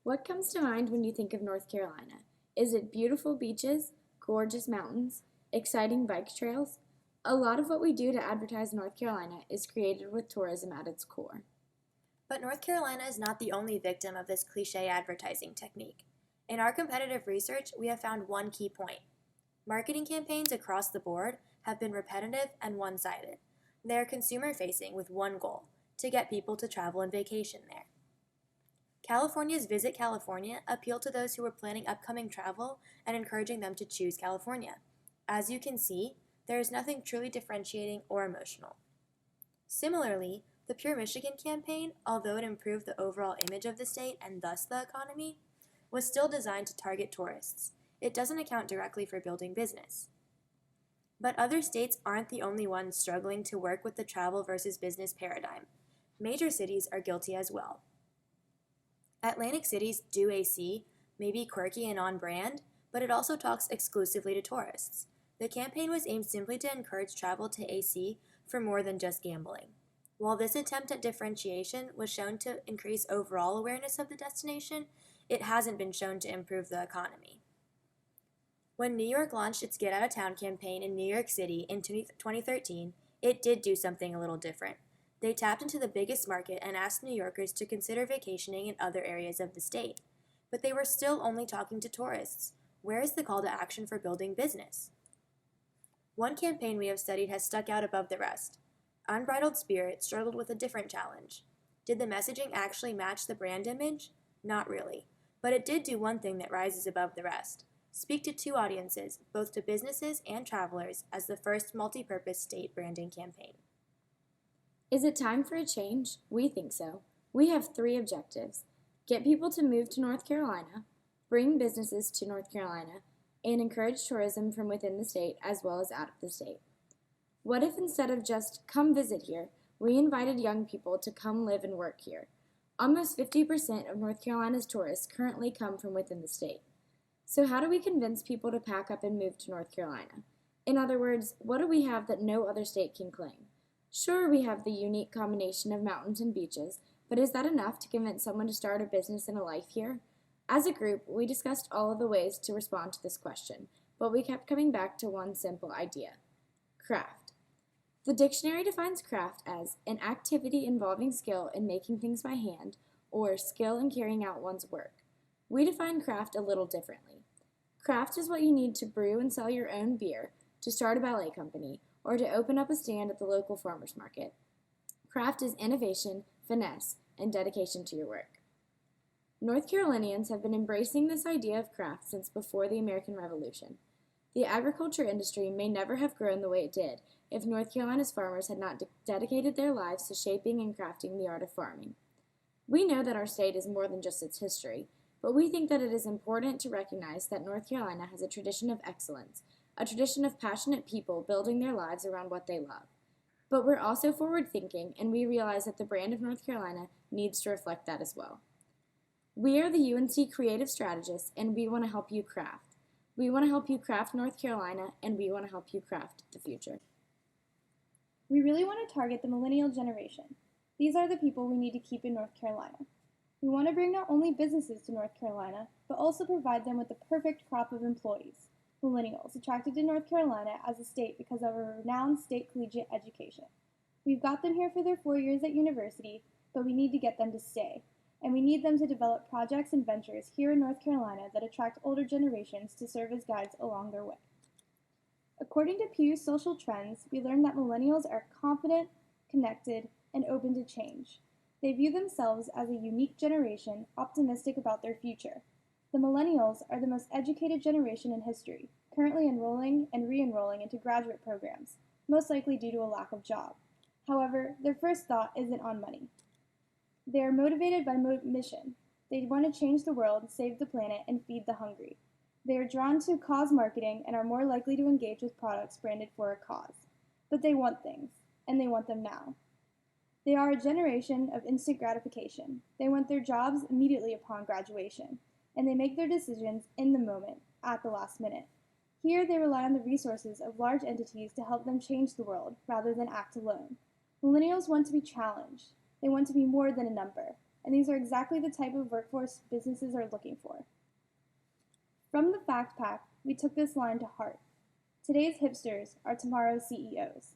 What comes to mind when you think of North Carolina? Is it beautiful beaches, gorgeous mountains, exciting bike trails? A lot of what we do to advertise North Carolina is created with tourism at its core. But North Carolina is not the only victim of this cliche advertising technique. In our competitive research, we have found one key point. Marketing campaigns across the board have been repetitive and one-sided. They are consumer-facing with one goal, to get people to travel and vacation there. California's Visit California appealed to those who were planning upcoming travel and encouraging them to choose California. As you can see, there is nothing truly differentiating or emotional. Similarly, the Pure Michigan campaign, although it improved the overall image of the state and thus the economy, was still designed to target tourists. It doesn't account directly for building business. But other states aren't the only ones struggling to work with the travel versus business paradigm. Major cities are guilty as well. Atlantic City's Do AC may be quirky and on-brand, but it also talks exclusively to tourists. The campaign was aimed simply to encourage travel to AC for more than just gambling. While this attempt at differentiation was shown to increase overall awareness of the destination, it hasn't been shown to improve the economy. When New York launched its Get Out of Town campaign in New York City in 2013, it did do something a little different. They tapped into the biggest market and asked New Yorkers to consider vacationing in other areas of the state. But they were still only talking to tourists. Where is the call to action for building business? One campaign we have studied has stuck out above the rest. Unbridled Spirit struggled with a different challenge. Did the messaging actually match the brand image? Not really. But it did do one thing that rises above the rest. Speak to two audiences, both to businesses and travelers, as the first multi-purpose state branding campaign. Is it time for a change? We think so. We have three objectives: get people to move to North Carolina, bring businesses to North Carolina, and encourage tourism from within the state as well as out of the state. What if instead of just come visit here, we invited young people to come live and work here? Almost 50% of North Carolina's tourists currently come from within the state. So how do we convince people to pack up and move to North Carolina? In other words, what do we have that no other state can claim? Sure, we have the unique combination of mountains and beaches, but is that enough to convince someone to start a business and a life here? As a group, we discussed all of the ways to respond to this question, but we kept coming back to one simple idea: craft. The dictionary defines craft as an activity involving skill in making things by hand or skill in carrying out one's work. We define craft a little differently. Craft is what you need to brew and sell your own beer, to start a ballet company, or to open up a stand at the local farmer's market. Craft is innovation, finesse, and dedication to your work. North Carolinians have been embracing this idea of craft since before the American Revolution. The agriculture industry may never have grown the way it did if North Carolina's farmers had not dedicated their lives to shaping and crafting the art of farming. We know that our state is more than just its history, but we think that it is important to recognize that North Carolina has a tradition of excellence, a tradition of passionate people building their lives around what they love. But we're also forward-thinking, and we realize that the brand of North Carolina needs to reflect that as well. We are the UNC Creative Strategists, and we want to help you craft. We want to help you craft North Carolina, and we want to help you craft the future. We really want to target the millennial generation. These are the people we need to keep in North Carolina. We want to bring not only businesses to North Carolina, but also provide them with the perfect crop of employees, millennials, attracted to North Carolina as a state because of a renowned state collegiate education. We've got them here for their 4 years at university, but we need to get them to stay. And we need them to develop projects and ventures here in North Carolina that attract older generations to serve as guides along their way. According to Pew's social trends, we learned that millennials are confident, connected, and open to change. They view themselves as a unique generation, optimistic about their future. The millennials are the most educated generation in history, currently enrolling and re-enrolling into graduate programs, most likely due to a lack of job. However, their first thought isn't on money. They are motivated by mission. They want to change the world, save the planet, and feed the hungry. They are drawn to cause marketing and are more likely to engage with products branded for a cause. But they want things, and they want them now. They are a generation of instant gratification. They want their jobs immediately upon graduation, and they make their decisions in the moment, at the last minute. Here they rely on the resources of large entities to help them change the world, rather than act alone. Millennials want to be challenged. They want to be more than a number. and these are exactly the type of workforce businesses are looking for. From the Fact Pack, we took this line to heart. Today's hipsters are tomorrow's CEOs.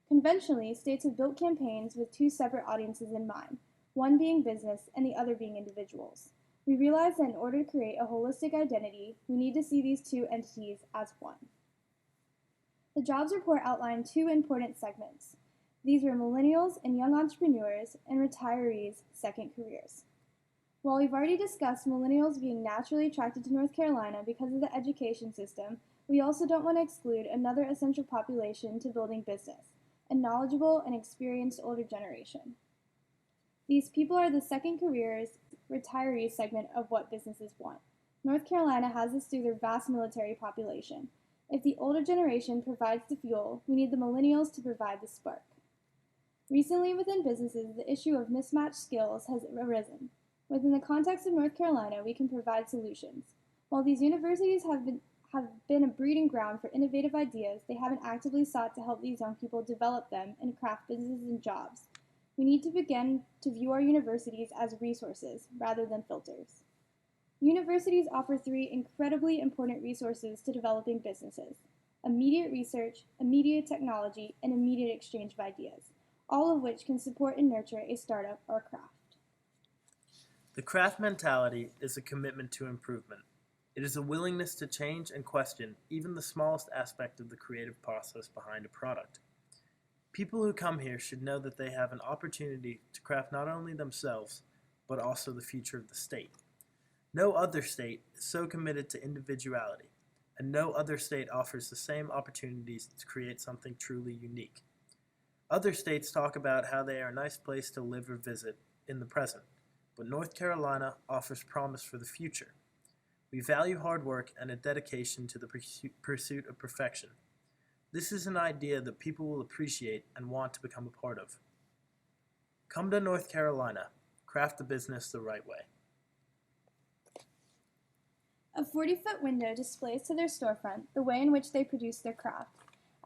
Conventionally, states have built campaigns with two separate audiences in mind, one being business and the other being individuals. We realized that in order to create a holistic identity, we need to see these two entities as one. The jobs report outlined two important segments. These were millennials and young entrepreneurs and retirees' second careers. While we've already discussed millennials being naturally attracted to North Carolina because of the education system, we also don't want to exclude another essential population to building business, a knowledgeable and experienced older generation. These people are the second careers, retirees segment of what businesses want. North Carolina has this through their vast military population. If the older generation provides the fuel, we need the millennials to provide the spark. Recently within businesses, the issue of mismatched skills has arisen. Within the context of North Carolina, we can provide solutions. While these universities have been a breeding ground for innovative ideas, they haven't actively sought to help these young people develop them and craft businesses and jobs. We need to begin to view our universities as resources rather than filters. Universities offer three incredibly important resources to developing businesses: immediate research, immediate technology, and immediate exchange of ideas, all of which can support and nurture a startup or craft. The craft mentality is a commitment to improvement. It is a willingness to change and question even the smallest aspect of the creative process behind a product. People who come here should know that they have an opportunity to craft not only themselves, but also the future of the state. No other state is so committed to individuality, and no other state offers the same opportunities to create something truly unique. Other states talk about how they are a nice place to live or visit in the present, but North Carolina offers promise for the future. We value hard work and a dedication to the pursuit of perfection. This is an idea that people will appreciate and want to become a part of. Come to North Carolina. Craft the business the right way. A 40-foot window displays to their storefront the way in which they produce their craft.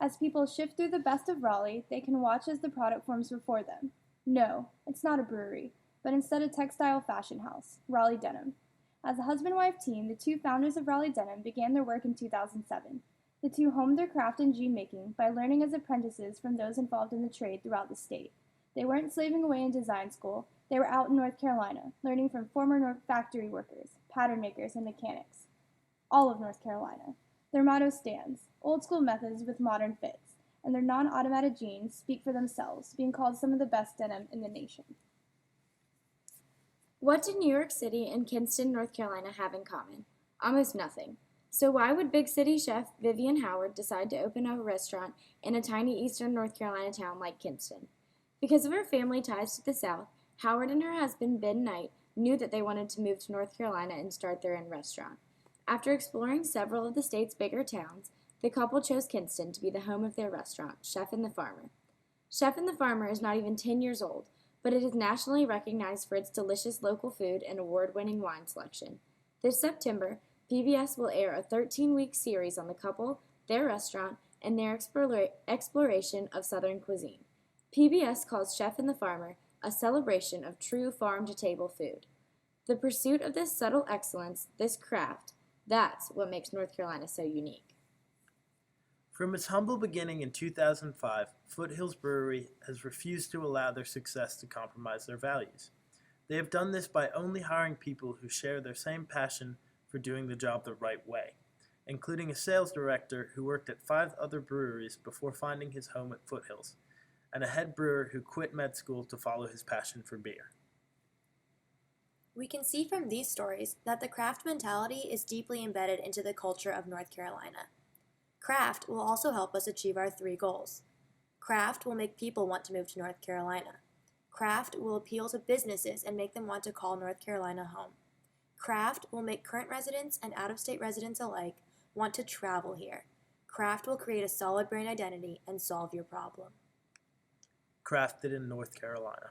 As people shift through the best of Raleigh, they can watch as the product forms before them. No, it's not a brewery, but instead a textile fashion house, Raleigh Denim. As a husband-wife team, the two founders of Raleigh Denim began their work in 2007. The two honed their craft in jean making by learning as apprentices from those involved in the trade throughout the state. They weren't slaving away in design school, they were out in North Carolina, learning from former factory workers, pattern makers, and mechanics. All of North Carolina. Their motto stands: old school methods with modern fits, and their non-automatic jeans speak for themselves, being called some of the best denim in the nation. What do New York City and Kinston, North Carolina have in common? Almost nothing. So why would big city chef Vivian Howard decide to open a restaurant in a tiny eastern North Carolina town like Kinston? Because of her family ties to the South, Howard and her husband Ben Knight knew that they wanted to move to North Carolina and start their own restaurant. After exploring several of the state's bigger towns, the couple chose Kinston to be the home of their restaurant, Chef and the Farmer. Chef and the Farmer is not even 10 years old, but it is nationally recognized for its delicious local food and award-winning wine selection. This September, PBS will air a 13-week series on the couple, their restaurant, and their exploration of Southern cuisine. PBS calls Chef and the Farmer a celebration of true farm-to-table food. The pursuit of this subtle excellence, this craft, that's what makes North Carolina so unique. From its humble beginning in 2005, Foothills Brewery has refused to allow their success to compromise their values. They have done this by only hiring people who share their same passion for doing the job the right way, including a sales director who worked at 5 other breweries before finding his home at Foothills, and a head brewer who quit med school to follow his passion for beer. We can see from these stories that the craft mentality is deeply embedded into the culture of North Carolina. Craft will also help us achieve our 3 goals. Craft will make people want to move to North Carolina. Craft will appeal to businesses and make them want to call North Carolina home. Craft will make current residents and out-of-state residents alike want to travel here. Craft will create a solid brand identity and solve your problem. Crafted in North Carolina.